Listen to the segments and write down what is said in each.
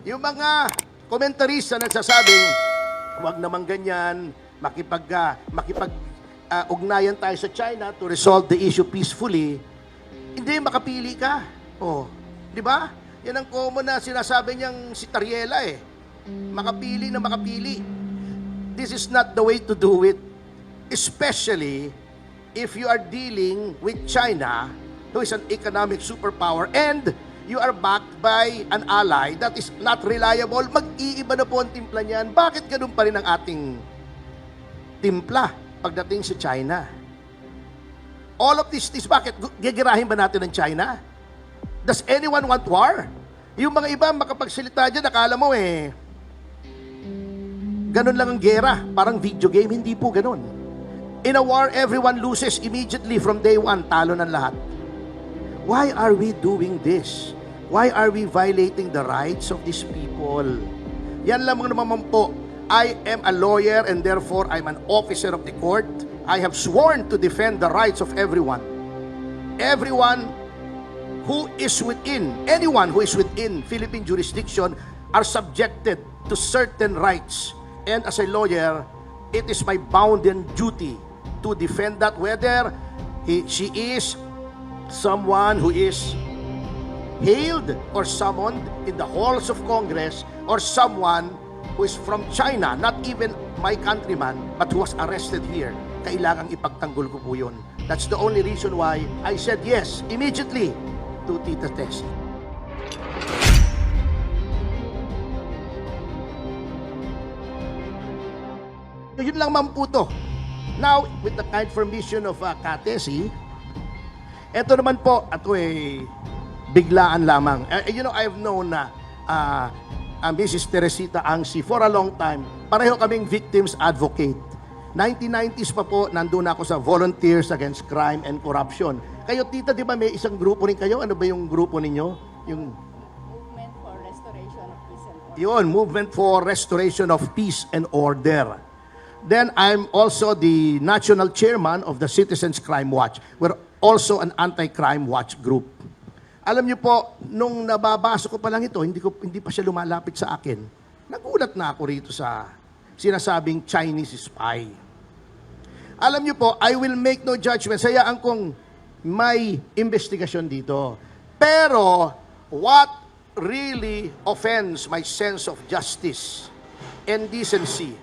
Yung mga komentarista na nagsasabing, huwag naman ganyan, ugnayan tayo sa China to resolve the issue peacefully, hindi, makapili ka. Oh, di ba? Yan ang common na sinasabi niyang si Tariela eh. Makapili na makapili. This is not the way to do it. Especially if you are dealing with China, who is an economic superpower, and you are backed by an ally that is not reliable. Mag-iiba na po ang timpla niyan. Bakit ganun pa rin ang ating timpla pagdating sa China? All of this, bakit? Gagirahin ba natin ang China? Does anyone want war? Yung mga iba makapagsalita dyan, akala mo ganun lang ang gera. Parang video game, hindi po ganun. In a war, everyone loses immediately from day one. Talo ng lahat. Why are we doing this? Why are we violating the rights of these people? Yan lamang naman po. I am a lawyer and therefore I'm an officer of the court. I have sworn to defend the rights of everyone. Everyone who is within, anyone who is within Philippine jurisdiction are subjected to certain rights. And as a lawyer, it is my bounden duty to defend that, whether she is someone who is hailed or summoned in the halls of Congress, or someone who is from China, not even my countryman, but who was arrested here. Kailangang ipagtanggol ko po yun. That's the only reason why I said yes immediately to Tita Tess. Yun lang man po to. Now, with the kind permission of Katesi, eto naman po, biglaan lamang. I've known Mrs. Teresita Angsi for a long time. Pareho kaming victims advocate. 1990s pa po, nandun ako sa Volunteers Against Crime and Corruption. Kayo, tita, di ba may isang grupo rin kayo? Ano ba yung grupo ninyo? Yung Movement for Restoration of Peace and Order. yun, Movement for Restoration of Peace and Order. Then I'm also the national chairman of the Citizens Crime Watch. We're also an anti-crime watch group. Alam niyo po, nung nababasa ko pa lang ito, hindi pa siya lumalapit sa akin. Nagulat na ako rito sa sinasabing Chinese spy. Alam niyo po, I will make no judgment. Sayaan kong may investigasyon dito. Pero, what really offends my sense of justice and decency?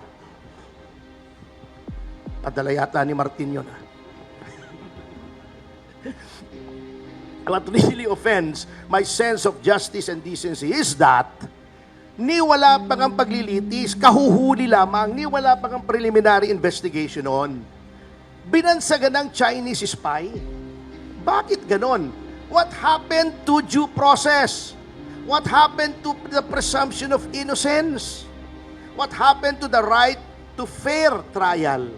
Padala yata ni Martin yun. What really offends my sense of justice and decency is that wala pang ang paglilitis, kahuhuli lamang, wala pang ang preliminary investigation on. Binansagan ng Chinese spy. Bakit ganon? What happened to due process? What happened to the presumption of innocence? What happened to the right to fair trial?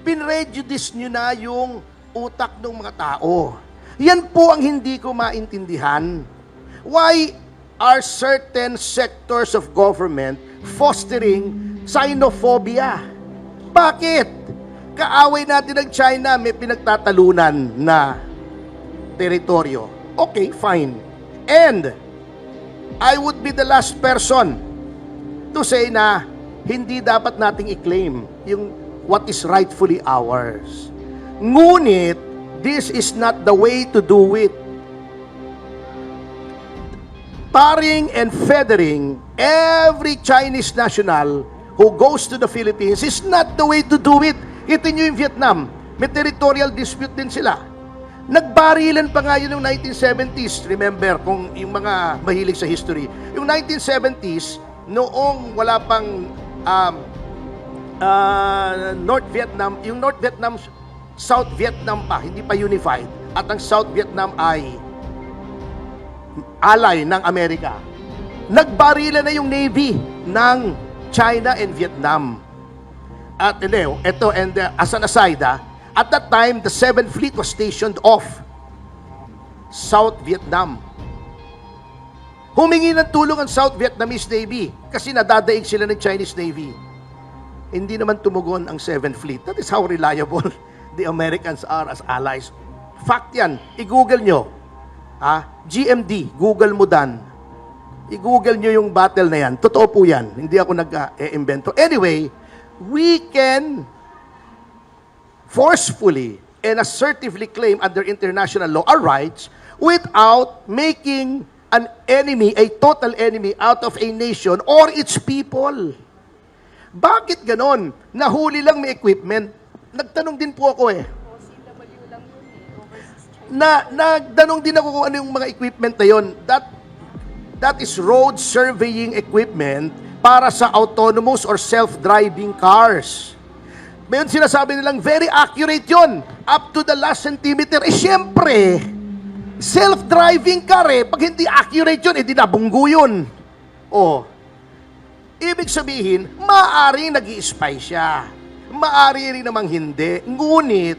Pinrejudice nyo na yung utak ng mga tao. Yan po ang hindi ko maintindihan. Why are certain sectors of government fostering xenophobia? Bakit? Kaaway natin ng China, may pinagtatalunan na teritoryo. Okay, fine. And I would be the last person to say na hindi dapat nating i-claim yung what is rightfully ours. Ngunit, this is not the way to do it. Paring and feathering every Chinese national who goes to the Philippines is not the way to do it. Ito nyo yung Vietnam. May territorial dispute din sila. Nagbarilan pa nga yun yung 1970s. Remember, kung yung mga mahilig sa history. Yung 1970s, noong wala pang North Vietnam, yung North Vietnam, South Vietnam pa, hindi pa unified. At ang South Vietnam ay ally ng Amerika. Nagbarilan na yung Navy ng China and Vietnam. At ito, and as an aside, at that time, the 7th Fleet was stationed off South Vietnam. Humingi ng tulong ang South Vietnamese Navy kasi nadadaig sila ng Chinese Navy. Hindi naman tumugon ang 7th Fleet. That is how reliable the Americans are as allies. Fact yan. I-google nyo. GMD, Google mo dan. I-google nyo yung battle na yan. Totoo po yan. Hindi ako nag-iimbento. Anyway, we can forcefully and assertively claim under international law our rights without making an enemy, a total enemy out of a nation or its people. Bakit ganon? Nahuli lang may equipment. Nagtanong din po ako OCW lang yun overseas China. Nagtanong din ako kung ano yung mga equipment na yon. That is road surveying equipment para sa autonomous or self-driving cars. Ngayon sinasabi nilang very accurate yon, up to the last centimeter. Siyempre, self-driving car pag hindi accurate yun, di nabunggo yun. Ibig sabihin, maaaring nag-i-spy siya. Maaari rin namang hindi. Ngunit,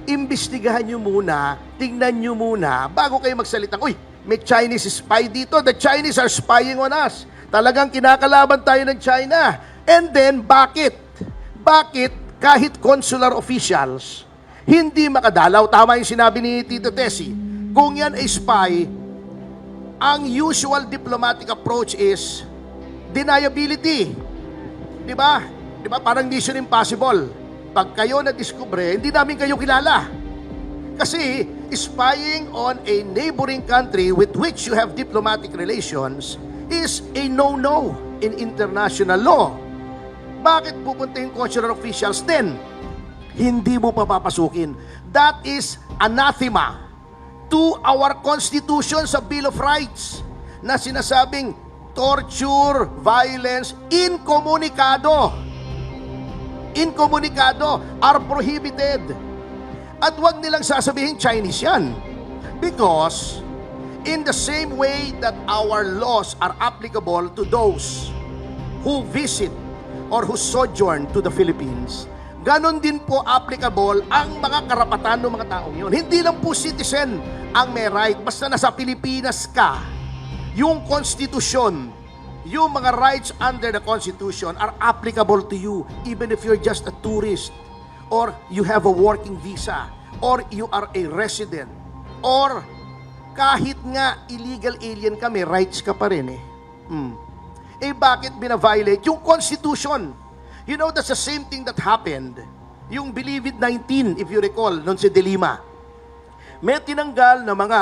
imbestigahan nyo muna, tingnan nyo muna, bago kayo magsalita, uy, may Chinese spy dito. The Chinese are spying on us. Talagang kinakalaban tayo ng China. And then, bakit? Bakit kahit consular officials, hindi makadalaw? Tama yung sinabi ni Tito Tessie. Kung yan ay spy, ang usual diplomatic approach is deniability. Di ba? Di ba? Parang mission impossible. Pag kayo na-discover, hindi namin kayo kilala. Kasi spying on a neighboring country with which you have diplomatic relations is a no-no in international law. Bakit pupunta yung consular officials then? Hindi mo papapasukin. That is anathema to our Constitution sa Bill of Rights na sinasabing torture, violence, incommunicado are prohibited. At wag nilang sasabihin Chinese yan. Because in the same way that our laws are applicable to those who visit or who sojourn to the Philippines, ganon din po applicable ang mga karapatan ng mga taong yun. Hindi lang po citizen ang may right. Basta nasa Pilipinas ka, yung konstitusyon, yung mga rights under the Constitution are applicable to you even if you're just a tourist or you have a working visa or you are a resident or kahit nga illegal alien ka, may rights ka pa rin bakit bina-violate yung Constitution? You know, that's the same thing that happened. Yung Believe It 19, if you recall, nun si De Lima. May tinanggal na mga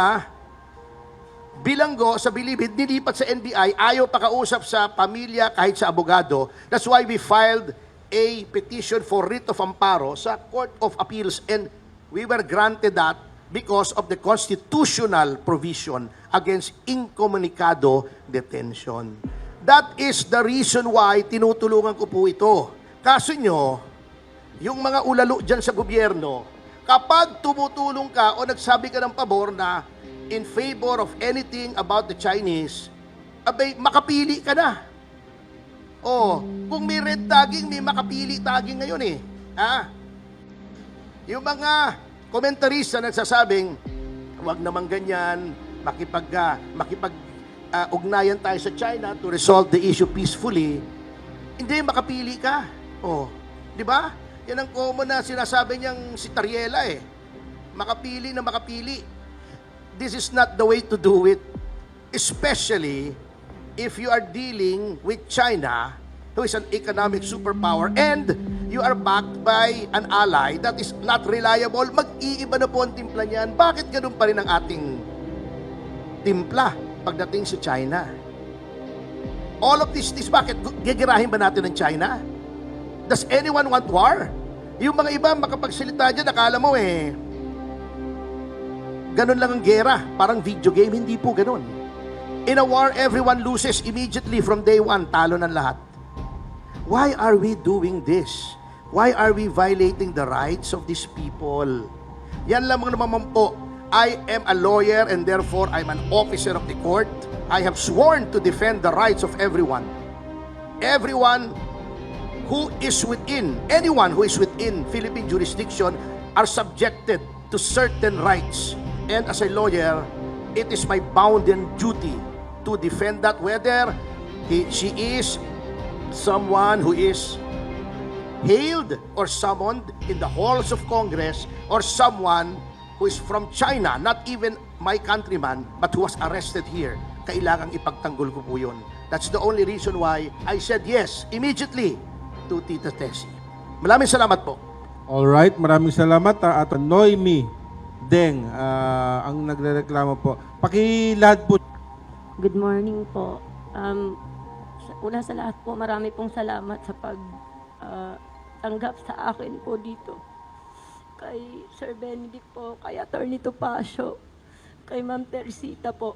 bilanggo sa Believe It, nilipat sa NBI, ayaw pakausap sa pamilya kahit sa abogado. That's why we filed a petition for writ of amparo sa Court of Appeals and we were granted that because of the constitutional provision against incommunicado detention. That is the reason why tinutulungan ko po ito. Kaso nyo, yung mga ulalo dyan sa gobyerno, kapag tumutulong ka o nagsabi ka ng pabor na in favor of anything about the Chinese, abay, makapili ka na. Kung may red tagging, may makapili tagging ngayon Yung mga komentarista nagsasabing, huwag naman ganyan, ugnayan tayo sa China to resolve the issue peacefully, hindi makapili ka. Di ba? Yan ang common na sinasabi niyang si Tariela Makapili na makapili. This is not the way to do it. Especially if you are dealing with China, who is an economic superpower, and you are backed by an ally that is not reliable. Mag-iiba na po ang timpla niyan. Bakit ganun pa rin ang ating timpla pagdating sa China? All of this bakit? Gigirahin ba natin ng China? Does anyone want war? Yung mga iba makapagsalita dyan, akala mo ganun lang ang gera, parang video game. Hindi po ganun. In a war, everyone loses immediately from day one. Talo ng lahat. Why are we doing this? Why are we violating the rights of these people? Yan lamang naman po. I am a lawyer and therefore I'm an officer of the court. I have sworn to defend the rights of everyone. Everyone who is within, anyone who is within Philippine jurisdiction are subjected to certain rights. And as a lawyer, it is my bounden duty to defend that, whether she is someone who is hailed or summoned in the halls of Congress or someone who is from China, not even my countryman, but who was arrested here. kailangang ipagtanggol ko po yun. That's the only reason why I said yes immediately to Tita Tessie. Maraming salamat po. Alright, maraming salamat. At Noemi Deng ang nagrereklamo po. Pakilahad po. Good morning po. Una sa lahat po, marami pong salamat sa tanggap sa akin po dito. Kay Sir Benedict po, kay Attorney Topacio, kay Ma'am Teresita po.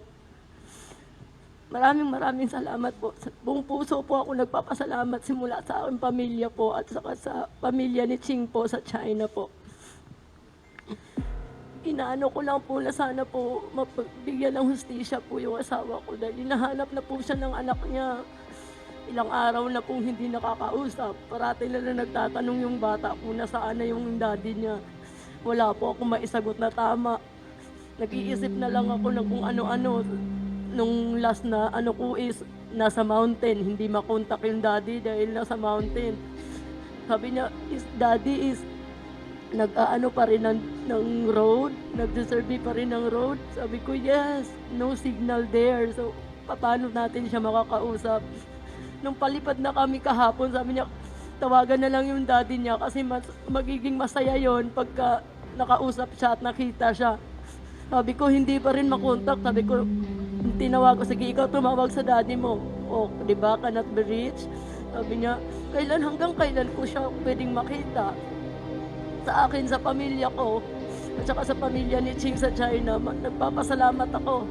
Maraming salamat po. Sa buong puso po ako nagpapasalamat simula sa aking pamilya po at saka sa pamilya ni Ching po sa China po. Inaano ko lang po na sana po mabigyan ng hustisya po yung asawa ko dahil hinahanap na po siya ng anak niya. Ilang araw na po hindi nakakausap. Parati na lang nagtatanong yung bata po na saan na yung daddy niya. Wala po akong maisagot na tama. Nag-iisip na lang ako ng kung ano-ano. Nung last na ano ko is nasa mountain, hindi makontak yung daddy dahil nasa mountain. Sabi niya, daddy is nag-aano pa rin ng road, nag-survey pa rin ng road. Sabi ko, yes, no signal there. So, paano natin siya makakausap? Nung palipad na kami kahapon, sabi niya, tawagan na lang yung daddy niya kasi magiging masaya yon pagka nakausap siya at nakita siya. Sabi ko, hindi pa rin makontak. Sabi ko, tinawag ko, sige, ikaw tumawag sa daddy mo. O, di ba, cannot be reached? Sabi niya, hanggang kailan ko siya pwedeng makita? Sa akin, sa pamilya ko, at saka sa pamilya ni Ching sa China, nagpapasalamat ako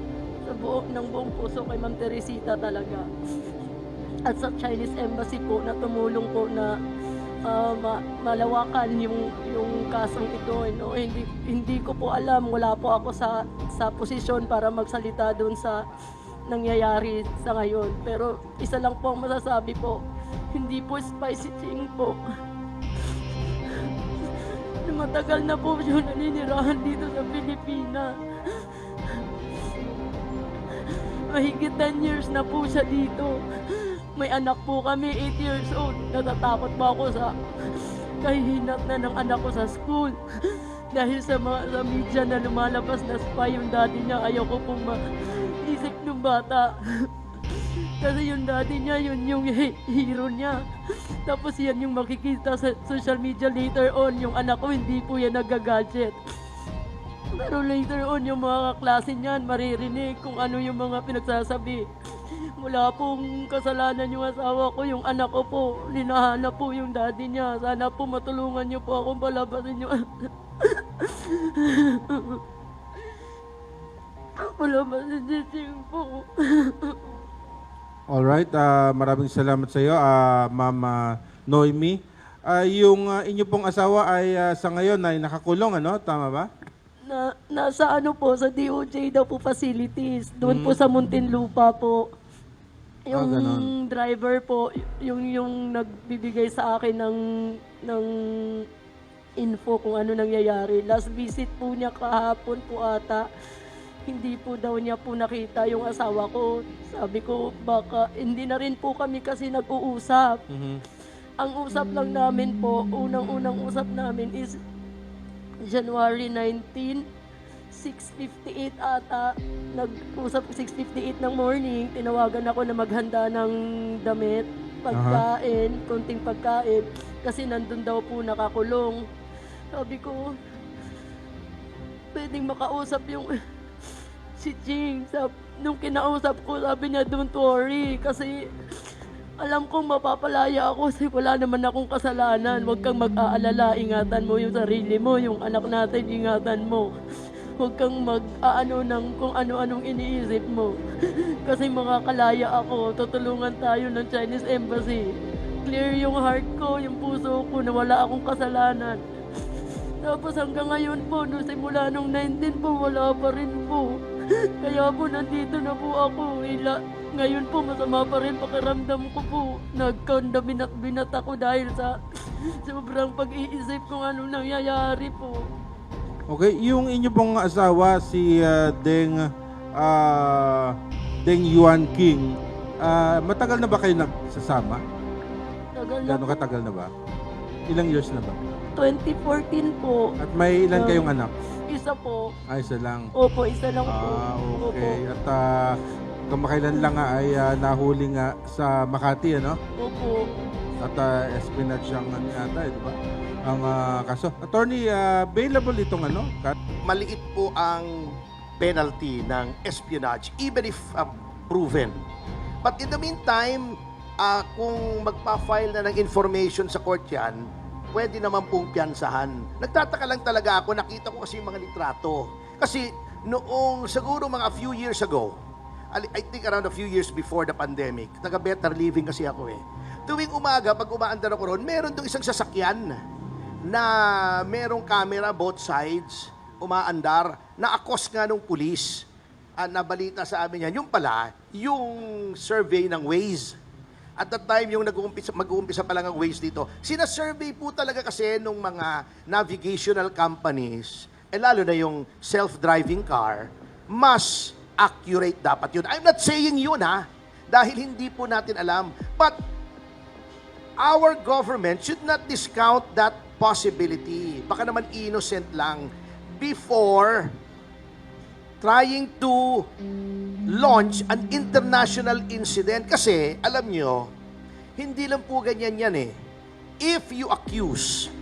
sa buong puso kay Ma'am Teresita talaga. At sa Chinese Embassy po na tumulong po na malawakan yung kasong ito. No? Hindi ko po alam, wala po ako sa posisyon para magsalita doon sa nangyayari sa ngayon. Pero isa lang po ang masasabi po, hindi po spicy Ching po. Matagal na po siya naninirahan dito sa Pilipinas. Mahigit 10 years na po siya dito. May anak po kami, 8 years old. Natatakot pa ako sa kahihinat na ng anak ko sa school. Dahil sa media na lumalabas na spy yung daddy niya, ayaw ko pong maisip ng bata. Kasi yung daddy niya, yun yung hero niya. Tapos yan yung makikita sa social media later on. Yung anak ko, hindi po yan nagagadget. Pero later on, yung mga kaklase niyan, maririnig kung ano yung mga pinagsasabi. Wala pong kasalanan yung asawa ko, yung anak ko po. Linahanap po yung daddy niya. Sana po matulungan niyo po akong palabasin yung palabasin si Ching po. Alright, maraming salamat sa iyo, Ma'am Noemi. Yung inyo pong asawa ay sa ngayon ay nakakulong, ano? Tama ba? Nasa ano po, sa DOJ daw po facilities. Doon po sa Muntinlupa po. Yung ganon. driver po, yung nagbibigay sa akin ng info kung ano nangyayari. Last visit po niya kahapon po ata. Hindi po daw niya po nakita yung asawa ko. Sabi ko, baka hindi na rin po kami kasi nag-uusap. Ang usap lang namin po, unang usap namin is January 19, 6:58 ata. Nag-usap 6:58 ng morning. Tinawagan ako na maghanda ng damit, pagkain, konting pagkain. Kasi nandun daw po nakakulong. Sabi ko, pwedeng makausap yung si Ching. Nung kinausap ko, sabi niya, don't worry. Kasi alam kong mapapalaya ako kasi wala naman akong kasalanan. Huwag kang mag-aalala. Ingatan mo yung sarili mo. Yung anak natin, ingatan mo. Huwag kang mag-aano ng kung ano-anong iniisip mo. Kasi makakalaya ako. Tutulungan tayo ng Chinese Embassy. Clear yung heart ko, yung puso ko na wala akong kasalanan. Tapos hanggang ngayon po, no, simula nung 19 po, wala pa rin po. Kaya po nandito na po ako. Ngayon po masama pa rin pakiramdam ko po. Nagkanda binat ako dahil sa sobrang pag-iisip kung ano nangyayari po. Okay, yung inyo pong asawa, si Deng Yuan King, matagal na ba kayo nagsasama? Tagal na Gano'ng po. katagal na ba? Ilang years na ba? 2014 po. At may ilan kayong anak? Isa po. Isa lang. Opo, isa lang po. Okay. Opo. At kamakailan lang nga ay nahuli nga sa Makati, ano? Opo. At espionage ang ano yata, di ba? Ang kaso. Attorney, available itong ano? Maliit po ang penalty ng espionage, even if proven. But in the meantime, kung magpa-file na ng information sa court yan, pwede naman pong piyansahan. Nagtataka lang talaga ako, nakita ko kasi yung mga litrato. Kasi noong siguro mga few years ago, I think around a few years before the pandemic, taga-better living kasi ako eh. Tuwing umaga, pag umaandar ako ron, meron doon isang sasakyan na merong camera both sides, umaandar, na-akos nga nung pulis. Nabalita sa amin yan. Yung pala, yung survey ng Waze. At that time, yung mag-uumpisa pa lang ang Waze dito, sinasurvey po talaga kasi nung mga navigational companies, lalo na yung self-driving car, mas accurate dapat yun. I'm not saying yun dahil hindi po natin alam. But our government should not discount that possibility. Baka naman innocent lang before trying to launch an international incident. Kasi, alam nyo, hindi lang po ganyan yan eh. If you accuse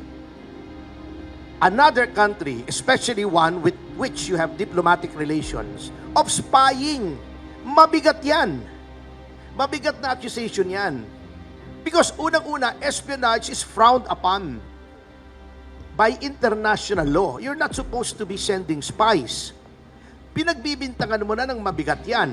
another country, especially one with which you have diplomatic relations, of spying, mabigat yan. Mabigat na accusation yan. Because unang-una, espionage is frowned upon by international law. You're not supposed to be sending spies. Pinagbibintangan mo na ng mabigat yan.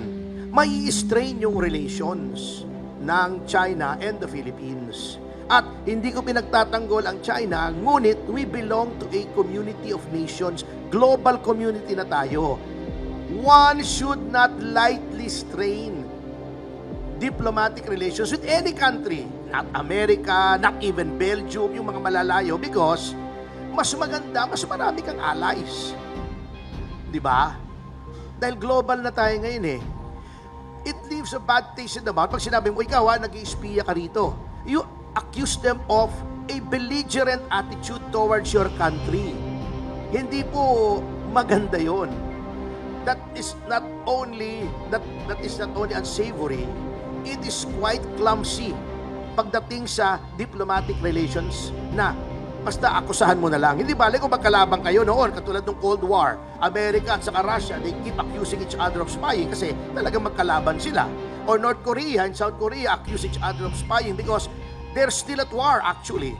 May strain yung relations ng China and the Philippines. At hindi ko pinagtatanggol ang China, ngunit we belong to a community of nations. Global community na tayo. One should not lightly strain diplomatic relations with any country. Not America, not even Belgium, yung mga malalayo, because mas maganda, mas marami kang allies. Di ba? Dahil global na tayo ngayon eh. It leaves a bad taste in the mouth. Pag sinabi mo, ikaw nag-i-espiya ka rito. You accuse them of a belligerent attitude towards your country. Hindi po maganda yon. That is not only unsavory, it is quite clumsy pagdating sa diplomatic relations na basta akusahan mo na lang. Hindi bale kung magkalabang kayo noon, katulad ng Cold War, America at saka Russia, they keep accusing each other of spying kasi talagang magkalaban sila. Or North Korea and South Korea accuse each other of spying because they're still at war actually.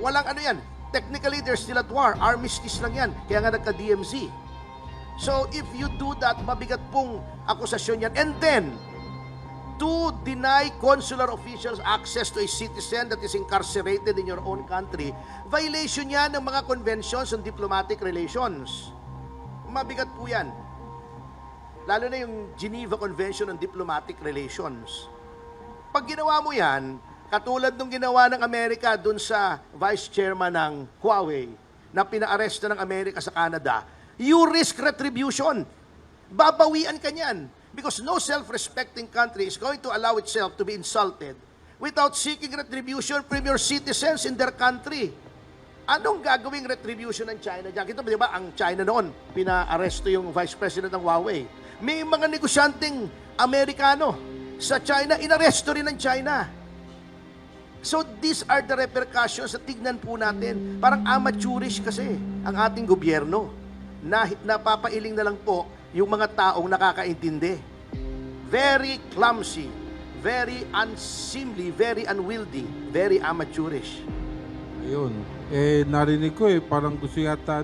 Walang ano yan. Technically, they're still at war. Armistice lang yan. Kaya nga nagka-DMZ. So, if you do that, mabigat pong akusasyon yan. And then, to deny consular officials access to a citizen that is incarcerated in your own country, violation yan ng mga conventions on diplomatic relations. Mabigat po yan. Lalo na yung Geneva Convention on Diplomatic Relations. Pag ginawa mo yan, katulad nung ginawa ng Amerika dun sa vice chairman ng Huawei na pinaaresto ng Amerika sa Canada, you risk retribution. Babawian ka niyan. Because no self-respecting country is going to allow itself to be insulted without seeking retribution from your citizens in their country. Anong gagawing retribution ng China dyan? Kita ba, di ba, ang China noon, pinaaresto yung vice president ng Huawei. May mga negosyanteng Amerikano sa China, inaresto rin ng China. So these are the repercussions. Tignan po natin. Parang amateurish kasi ang ating gobyerno. Napapailing na lang po yung mga taong nakakaintindi. Very clumsy, very unseemly, very unwieldy, very amateurish. Ayun. Narinig ko parang gusto yata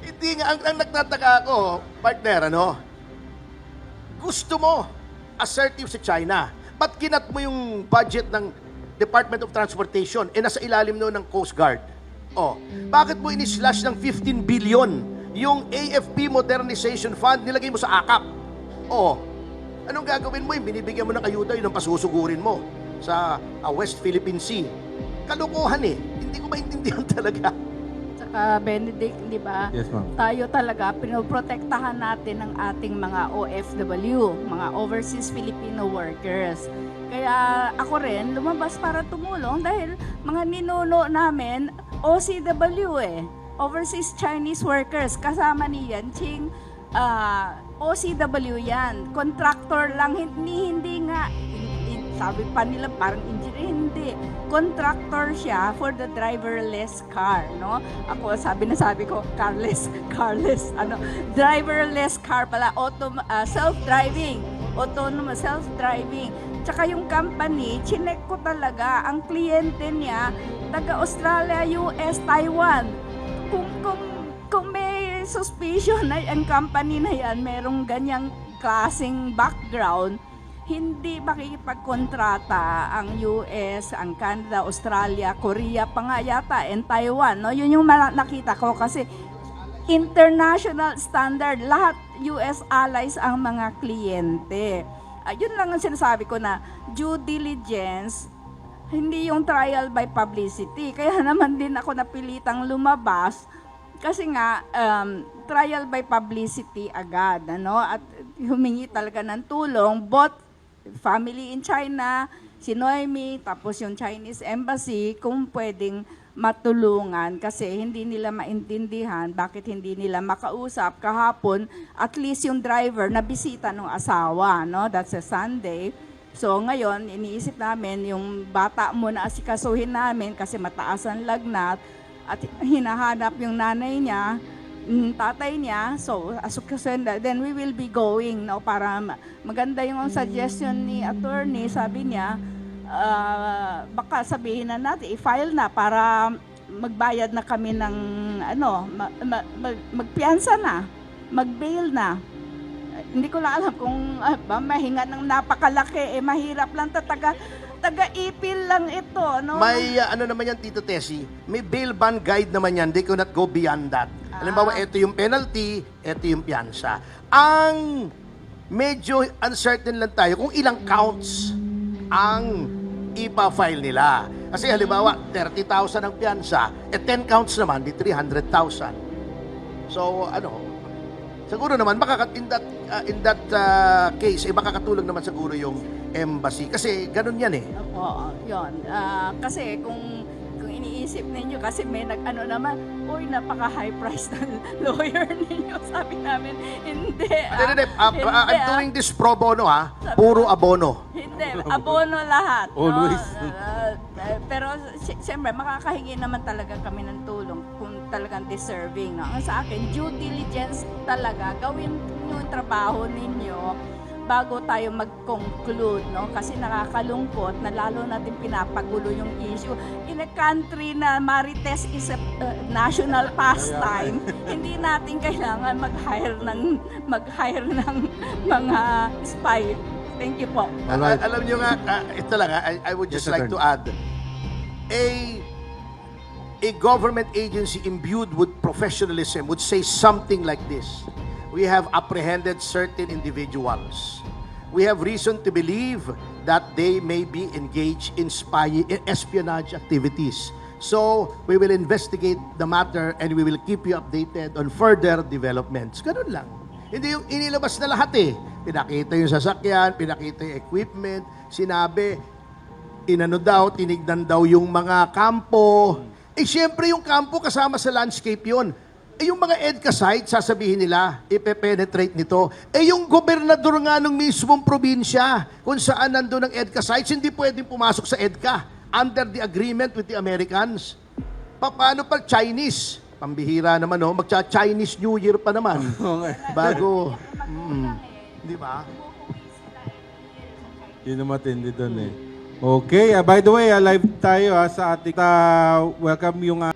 Hindi nga, ang nagtataka ako, partner, gusto mo assertive sa China. Ba't kinat mo yung budget ng Department of Transportation nasa ilalim noon ng Coast Guard? Bakit mo in-slash ng 15 billion yung AFP Modernization Fund, nilagay mo sa AKAP? Anong gagawin mo? Binibigyan mo ng ayuda, yun ang pasusugurin mo sa West Philippine Sea. Kalokohan Hindi ko maintindihan talaga. Tsaka Benedict, di ba? Yes, ma'am. Tayo talaga, pinoprotektahan natin ang ating mga OFW, mga Overseas Filipino Workers. Kaya ako rin, lumabas para tumulong dahil mga ninuno namin, OCW Overseas Chinese Workers, kasama ni Yan Qing, OCW yan. Contractor lang, hindi nga, sabi pa nila parang engineer, hindi. Contractor siya for the driverless car, no? Ako, sabi ko, carless, driverless car pala, self-driving, autonomous self-driving. Tsaka yung company, chinek ko talaga, ang kliyente niya, taga-Australia, US, Taiwan. Kung may suspicion na ang company na yan, merong ganyang klaseng background, hindi makikipagkontrata ang US, ang Canada, Australia, Korea pa nga yata, and Taiwan. No? Yun yung nakita ko kasi international standard, lahat US allies ang mga kliyente. Yun lang ang sinasabi ko na due diligence, hindi yung trial by publicity. Kaya naman din ako napilitang lumabas kasi nga trial by publicity agad, ano? At humingi talaga ng tulong both family in China, si Noemi, tapos yung Chinese embassy kung pwedeng matulungan kasi hindi nila maintindihan bakit hindi nila makausap kahapon at least yung driver na bisita ng asawa, no? That's a Sunday. So ngayon iniisip namin yung bata muna asikasuhin namin kasi mataas ang lagnat at hinahanap yung nanay niya, tatay niya. So asukasuhin, then we will be going, no? Para maganda yung suggestion ni attorney, sabi niya baka sabihin na natin, i-file na para magbayad na kami ng magpiyansa na, mag-bail na. Hindi ko lang alam kung mahinga ng napakalaki, mahirap lang taga-ipil lang ito, no? May naman yan, Tito Tessie, may bail bond guide naman yan. They cannot go beyond that. Halimbawa, ito yung penalty, ito yung piyansa. Ang medyo uncertain lang tayo kung ilang counts ang ipa-file nila. Kasi halimbawa, 30,000 ang piyansa, 10 counts naman, di 300,000. So, siguro naman, in that case, makakatulong naman siguro yung embassy. Kasi ganun yan eh. Oo, yun. Kasi kung iniisip ninyo, kasi may naman, uy, napaka-high price ng lawyer ninyo. Sabi namin, hindi. I'm doing this pro bono, ha? Puro abono. Hindi, abono lahat. Always. No? Pero siyempre, makakahingi naman talaga kami ng tulong kung talagang deserving. No? Ang sa akin, due diligence talaga. Gawin nyo yung trabaho ninyo bago tayo mag-conclude, no? Kasi nakakalungkot na lalo natin pinapagulo yung issue. In a country na marites is a national pastime, hindi natin kailangan mag-hire ng mga spy. Thank you po. Alright. Alam nyo nga, ito lang, I would just Yes, like to Attorney. add, a government agency imbued with professionalism would say something like this: we have apprehended certain individuals. We have reason to believe that they may be engaged in espionage activities. So, we will investigate the matter and we will keep you updated on further developments. Ganun lang. Hindi yung inilabas na lahat eh. Pinakita yung sasakyan, pinakita yung equipment, sinabi, tinignan daw yung mga kampo. Eh, syempre yung kampo kasama sa landscape yon. Eh, yung mga EDCA site, sasabihin nila, ipe-penetrate nito. Eh, yung gobernador nga ng mismong probinsya, kung saan nandun ang EDCA sites, hindi pwedeng pumasok sa EDCA under the agreement with the Americans. Paano pa Chinese? Pambihira naman, no? Magcha-Chinese New Year pa naman. Bago, di ba? Yun ang matindi doon eh. Okay, by the way, live tayo sa ating welcome yung